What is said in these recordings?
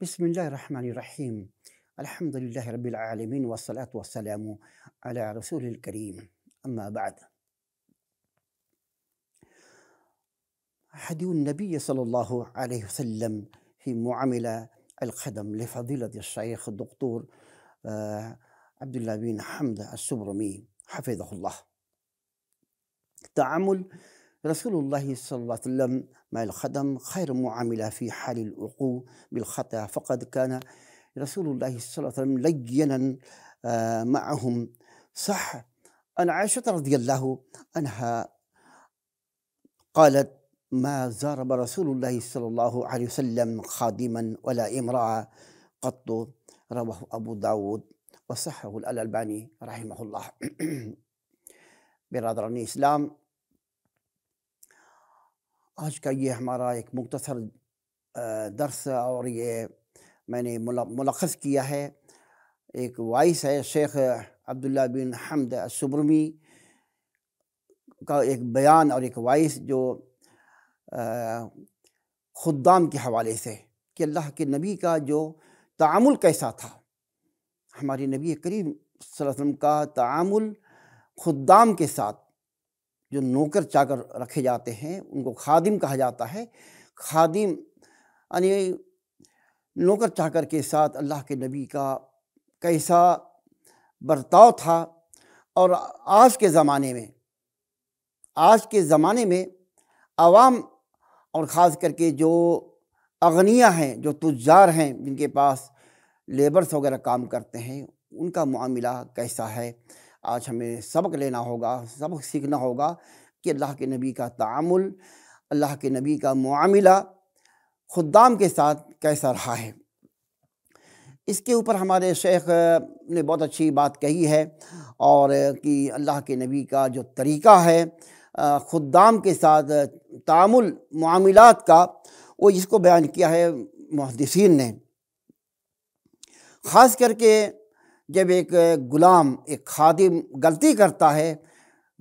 بسم الله الرحمن الرحيم. الحمد لله رب العالمين والصلاة والسلام على رسول الكريم. أما بعد، حديث النبي صلى الله عليه وسلم في معاملة الخدم لفضيلة الشيخ الدكتور عبد الله بن حمد السبرمي حفظه الله. تعامل رسول الله صلى الله عليه وسلم مع الخدم خير معاملة في حال الوقوع بالخطأ، فقد كان رسول الله صلى الله عليه وسلم لينا معهم. صح عن عائشة رضي الله عنها قالت: ما ضرب رسول الله صلى الله عليه وسلم خادما ولا امرأة قط، رواه ابو داود وصححه الالبانی رحمہ اللہ۔ برادران اسلام، آج کا یہ ہمارا ایک مختصر درس اور یہ میں نے ملخص کیا ہے، ایک وائس ہے شیخ عبداللہ بن حمد السبرمی کا ایک بیان اور ایک وائس جو خدام کے حوالے سے کہ اللہ کے نبی کا جو تعامل کیسا تھا۔ ہمارے نبی کریم صلی اللہ علیہ وسلم کا تعامل خدام کے ساتھ، جو نوکر چاکر رکھے جاتے ہیں ان کو خادم کہا جاتا ہے۔ خادم یعنی نوکر چاکر کے ساتھ اللہ کے نبی کا کیسا برتاؤ تھا۔ اور آج کے زمانے میں عوام اور خاص کر کے جو اغنیاء ہیں، جو تجار ہیں، جن کے پاس لیبرس وغیرہ کام کرتے ہیں، ان کا معاملہ کیسا ہے، آج ہمیں سبق لینا ہوگا، سبق سیکھنا ہوگا کہ اللہ کے نبی کا تعامل، اللہ کے نبی کا معاملہ خدام کے ساتھ کیسا رہا ہے۔ اس کے اوپر ہمارے شیخ نے بہت اچھی بات کہی ہے، اور کہ اللہ کے نبی کا جو طریقہ ہے خدام کے ساتھ تعامل معاملات کا، وہ اس کو بیان کیا ہے محدثین نے۔ خاص کر کے جب ایک غلام، ایک خادم غلطی کرتا ہے،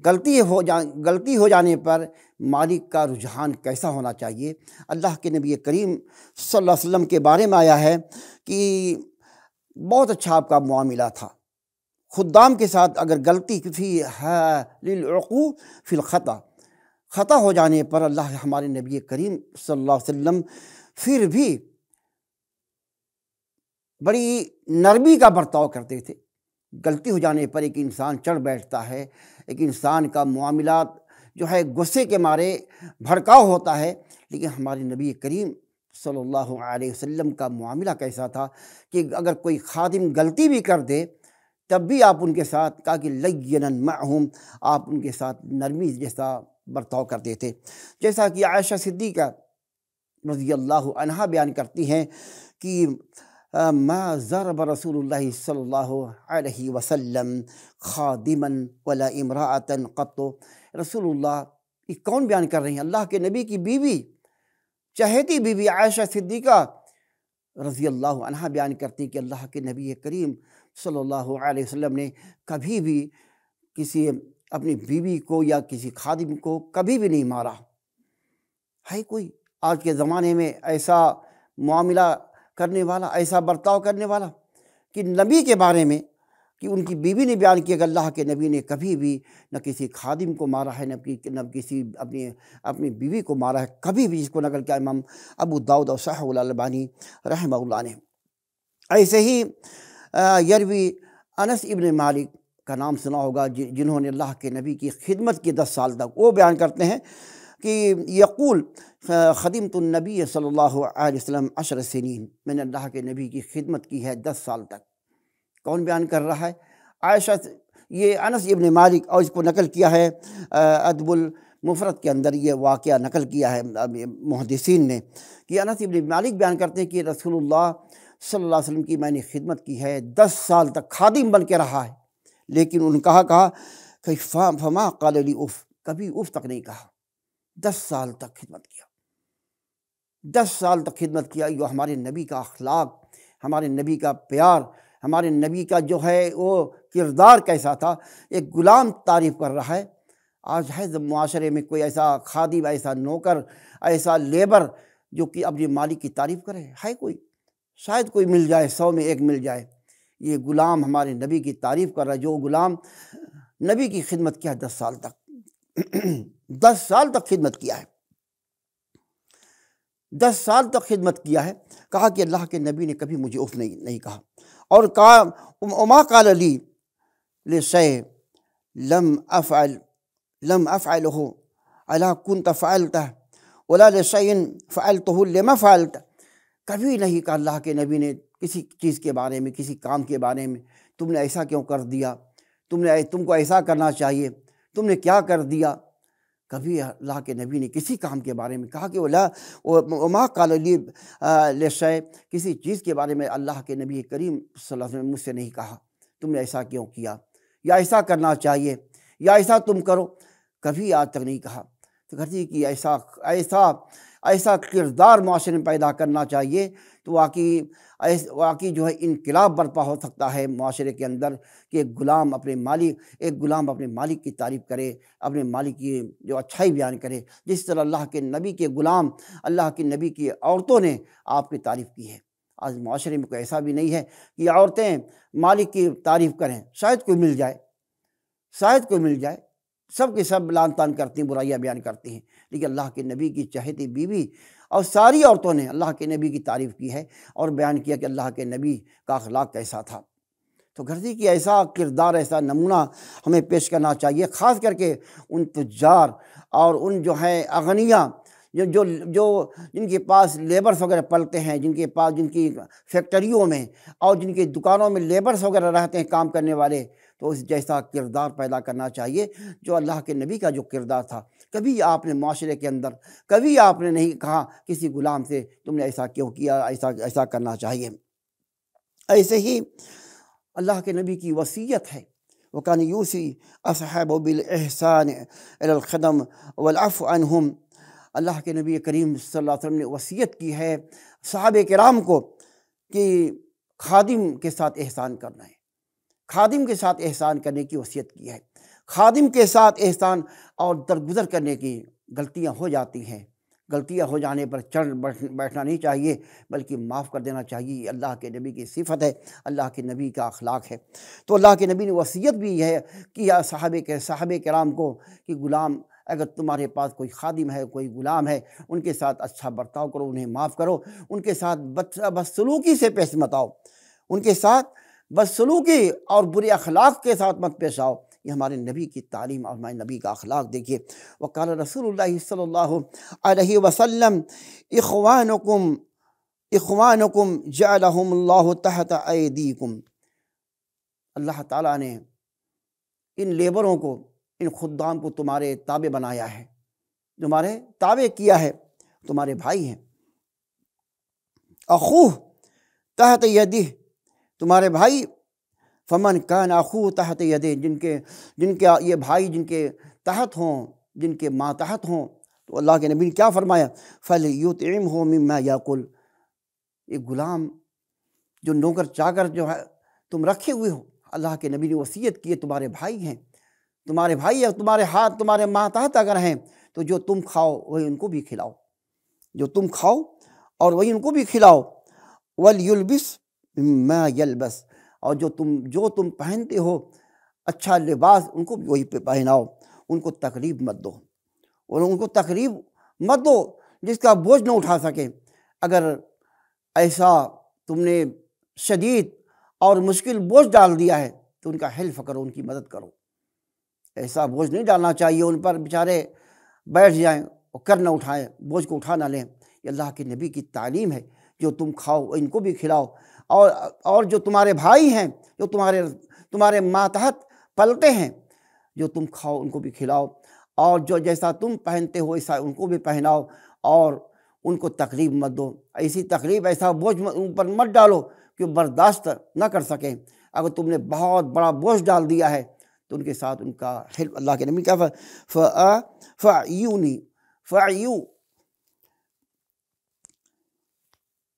غلطی ہو جانے پر مالک کا رجحان کیسا ہونا چاہیے۔ اللہ کے نبی کریم صلی اللہ علیہ وسلم کے بارے میں آیا ہے کہ بہت اچھا آپ کا معاملہ تھا خدام کے ساتھ۔ اگر غلطی کسی للعقوع فی خطا ہو جانے پر اللہ ہمارے نبی کریم صلی اللہ علیہ وسلم پھر بھی بڑی نرمی کا برتاؤ کرتے تھے۔ غلطی ہو جانے پر ایک انسان چڑھ بیٹھتا ہے، ایک انسان کا معاملات جو ہے غصے کے مارے بھڑکاؤ ہوتا ہے، لیکن ہمارے نبی کریم صلی اللہ علیہ وسلم کا معاملہ کیسا تھا کہ اگر کوئی خادم غلطی بھی کر دے تب بھی آپ ان کے ساتھ کہا کہ لینا معہم، آپ ان کے ساتھ نرمی جیسا برتاؤ کرتے تھے۔ جیسا کہ عائشہ صدیقہ رضی اللہ عنہا بیان کرتی ہیں کہ ما ضرب رسول اللہ صلی اللہ علیہ وسلم خادما ولا امرأۃ قط۔ رسول اللہ، یہ کون بیان کر رہی ہیں؟ اللہ کے نبی کی بیوی، چہیتی بیوی عائشہ صدیقہ رضی اللہ عنہا بیان کرتی کہ اللہ کے نبی کریم صلی اللہ علیہ وسلم نے کبھی بھی کسی اپنی بیوی کو یا کسی خادم کو کبھی بھی نہیں مارا۔ ہے کوئی آج کے زمانے میں ایسا معاملہ کرنے والا، ایسا برتاؤ کرنے والا کہ نبی کے بارے میں کہ ان کی بیوی نے بیان کیا کہ اللہ کے نبی نے کبھی بھی نہ کسی خادم کو مارا ہے، نہ کسی اپنی بیوی کو مارا ہے، کبھی بھی، جس کو نقل کیا امام ابو داؤد اور صححہ الالبانی رحمہ اللہ نے۔ ایسے ہی یروی انس ابن مالک کا نام سنا ہوگا، جنہوں نے اللہ کے نبی کی خدمت کی 10 سال تک۔ وہ بیان کرتے ہیں کہ یقول خدمت النبی صلی اللہ علیہ وسلم 10 سنین، میں نے اللہ کے نبی کی خدمت کی ہے 10 سال تک۔ کون بیان کر رہا ہے؟ عائشہ، یہ انس ابن مالک، اور اس کو نقل کیا ہے ادب المفرد کے اندر، یہ واقعہ نقل کیا ہے محدثین نے کہ انس ابن مالک بیان کرتے ہیں کہ رسول اللہ صلی اللہ علیہ وسلم کی میں نے خدمت کی ہے، 10 سال تک خادم بن کے رہا ہے، لیکن انہوں نے کہا کہ فما قال لی اف، کبھی اف تک نہیں کہا۔ 10 سال تک خدمت کیا، 10 سال تک خدمت کیا۔ یہ ہمارے نبی کا اخلاق، ہمارے نبی کا پیار، ہمارے نبی کا جو ہے وہ کردار کیسا تھا۔ ایک غلام تعریف کر رہا ہے، آج ہے معاشرے میں کوئی ایسا خادم، ایسا نوکر، ایسا لیبر جو کہ اپنے مالک کی تعریف کرے؟ ہے کوئی؟ شاید کوئی مل جائے، 100 میں 1 مل جائے۔ یہ غلام ہمارے نبی کی تعریف کر رہا ہے، جو غلام نبی کی خدمت کیا 10 سال تک 10 سال تک خدمت کیا ہے، 10 سال تک خدمت کیا ہے۔ کہا کہ اللہ کے نبی نے کبھی مجھے اف نہیں کہا، اور کہا وما قال لی لشیء لم افعلہ الا كنت فعلتہ ولا لشیء فعلتہ لما فعلت۔ کبھی نہیں کہا اللہ کے نبی نے کسی چیز کے بارے میں، کسی کام کے بارے میں، تم نے ایسا کیوں کر دیا، تم کو ایسا کرنا چاہیے، تم نے کیا کر دیا۔ کبھی اللہ کے نبی نے کسی کام کے بارے میں کہا کہ وما قال لی لشیء، کسی چیز کے بارے میں اللہ کے نبی کریم صلی اللہ علیہ وسلم نے مجھ سے نہیں کہا تم نے ایسا کیوں کیا، یا ایسا کرنا چاہیے، یا ایسا تم کرو، کبھی آج تک نہیں کہا۔ تو کہتی کہ ایسا کردار معاشرے میں پیدا کرنا چاہیے تو واقعی جو ہے انقلاب برپا ہو سکتا ہے معاشرے کے اندر، کہ ایک غلام اپنے مالک کی تعریف کرے، اپنے مالک کی جو اچھائی بیان کرے، جس طرح اللہ کے نبی کے غلام، اللہ کے نبی کی عورتوں نے آپ کی تعریف کی ہے۔ آج معاشرے میں کوئی ایسا بھی نہیں ہے کہ عورتیں مالک کی تعریف کریں، شاید کوئی مل جائے، سب کے سب لعن طعن کرتی ہیں، برائیاں بیان کرتی ہیں، لیکن اللہ کے نبی کی چہیتی بیوی اور ساری عورتوں نے اللہ کے نبی کی تعریف کی ہے اور بیان کیا کہ اللہ کے نبی کا اخلاق کیسا تھا۔ تو گھرتی کی ایسا کردار، ایسا نمونہ ہمیں پیش کرنا چاہیے، خاص کر کے ان تجار اور ان جو ہے اغنیاء جو جن کے پاس لیبرس وغیرہ پلتے ہیں، جن کی فیکٹریوں میں اور جن کی دکانوں میں لیبرس وغیرہ رہتے ہیں کام کرنے والے، تو اس جیسا کردار پیدا کرنا چاہیے جو اللہ کے نبی کا جو کردار تھا۔ کبھی آپ نے معاشرے کے اندر کبھی آپ نے نہیں کہا کسی غلام سے تم نے ایسا کیوں کیا، ایسا کرنا چاہیے۔ ایسے ہی اللہ کے نبی کی وصیت ہے، وَكَانَ يُوصِي أَصْحَابَهُ بِالْإِحْسَانِ إِلَى الْخِدَمِ وَالْعَفْوِ عَنْهُمْ۔ اللہ کے نبی کریم صلی اللہ علیہ وسلم نے وصیت کی ہے صحابہ کرام کو کہ خادم کے ساتھ احسان کرنا ہے، خادم کے ساتھ احسان کرنے کی وصیت کی ہے۔ خادم کے ساتھ احسان اور درگزر کرنے کی، غلطیاں ہو جاتی ہیں، غلطیاں ہو جانے پر چڑھ بیٹھنا نہیں چاہیے، بلکہ معاف کر دینا چاہیے۔ یہ اللہ کے نبی کی صفت ہے، اللہ کے نبی کا اخلاق ہے۔ تو اللہ کے نبی نے وصیت بھی ہے کہ صحابہ کرام کو کہ غلام، اگر تمہارے پاس کوئی خادم ہے، کوئی غلام ہے، ان کے ساتھ اچھا برتاؤ کرو، انہیں معاف کرو، ان کے ساتھ بدسلوکی سے پیش مت آؤ، ان کے ساتھ بدسلوکی اور برے اخلاق کے ساتھ مت پیش آؤ۔ یہ ہمارے نبی کی تعلیم اور ہمارے نبی کا اخلاق دیکھیے۔ وقال رسول اللہ صلی اللہ علیہ وسلم اخوانکم جعلہم اللہ تحت ایدیکم۔ اللہ تعالیٰ نے ان لیبروں کو، ان خدام کو تمہارے تابع بنایا ہے، تمہارے تابع کیا ہے، تمہارے بھائی ہیں۔ اخوہ تحت یدہ، تمہارے بھائی، فمن کان اخوہ تحت یدہ، جن کے یہ بھائی جن کے تحت ہوں، جن کے ماتحت ہوں، تو اللہ کے نبی نے کیا فرمایا؟ فَلْيُطْعِمْهُ مِمَّا يَأْكُلُ۔ ایک غلام جو نوکر چاکر جو ہے تم رکھے ہوئے ہو، اللہ کے نبی نے وصیت کی ہے تمہارے بھائی ہیں، تمہارے بھائی ہے، تمہارے ہاتھ تمہارے ماتحت اگر ہیں تو جو تم کھاؤ وہی ان کو بھی کھلاؤ، جو تم کھاؤ اور وہی ان کو بھی کھلاؤ۔ وَلْيُلْبِسْ مِمَّا يَلْبَسْ، اور جو تم پہنتے ہو اچھا لباس ان کو بھی وہی پہ پہناؤ، ان کو تکلیف مت دو، اور ان کو تکلیف مت دو جس کا بوجھ نہ اٹھا سکے۔ اگر ایسا تم نے شدید اور مشکل بوجھ ڈال دیا ہے تو ان کا حلف کرو، ان کی مدد کرو۔ ایسا بوجھ نہیں ڈالنا چاہیے ان پر، بیچارے بیٹھ جائیں اور کر نہ اٹھائیں، بوجھ کو اٹھا نہ لیں۔ یہ اللہ کے نبی کی تعلیم ہے، جو تم کھاؤ ان کو بھی کھلاؤ، اور جو تمہارے بھائی ہیں، جو تمہارے ماتحت پلتے ہیں، جو تم کھاؤ ان کو بھی کھلاؤ، اور جو جیسا تم پہنتے ہو ایسا ان کو بھی پہناؤ، اور ان کو تکلیف مت دو۔ ایسی تکلیف، ایسا بوجھ ان پر مت ڈالو کہ برداشت نہ کر سکیں۔ اگر تم نے بہت بڑا بوجھ ڈال دیا ہے تو ان کے ساتھ ان کا حلف، اللہ کے نبی کیا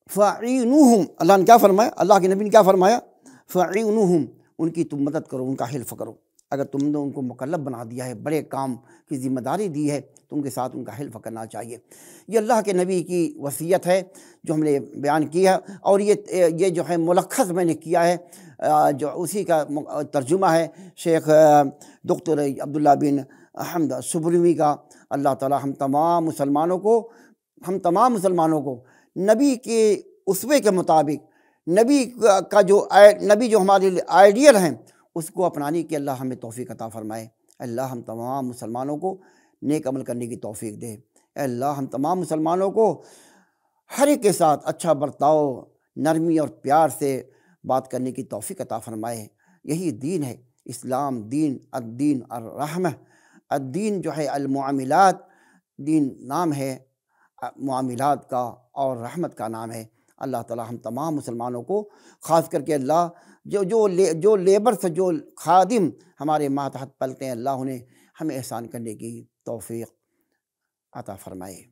فَعِینُوہم، اللہ کے نبی نے کیا فرمایا؟ فَعِینُوہم، ان کی تم مدد کرو، ان کا حلف کرو۔ اگر تم نے ان کو مکلف بنا دیا ہے، بڑے کام کی ذمہ داری دی ہے، تو ان کے ساتھ ان کا حلف کرنا چاہیے۔ یہ اللہ کے نبی کی وصیت ہے جو ہم نے بیان کی ہے، اور یہ جو ہے ملخص میں نے کیا ہے، جو اسی کا ترجمہ ہے شیخ دکتور عبداللہ بن حمد سبروی کا۔ اللہ تعالی ہم تمام مسلمانوں کو نبی کے اسوے کے مطابق، نبی جو ہمارے لیے آئیڈیل ہیں، اس کو اپنانے کی اللہ ہمیں توفیق عطا فرمائے۔ اللہ ہم تمام مسلمانوں کو نیک عمل کرنے کی توفیق دے۔ اے اللہ ہم تمام مسلمانوں کو ہر ایک کے ساتھ اچھا برتاؤ، نرمی اور پیار سے بات کرنے کی توفیق عطا فرمائے۔ یہی دین ہے اسلام، الدین الرحمہ، الدین جو ہے المعاملات، دین نام ہے معاملات کا اور رحمت کا نام ہے۔ اللہ تعالی ہم تمام مسلمانوں کو، خاص کر کے اللہ جو لیبرز، جو خادم ہمارے ماتحت پلتے ہیں، اللہ انہیں ہمیں احسان کرنے کی توفیق عطا فرمائے۔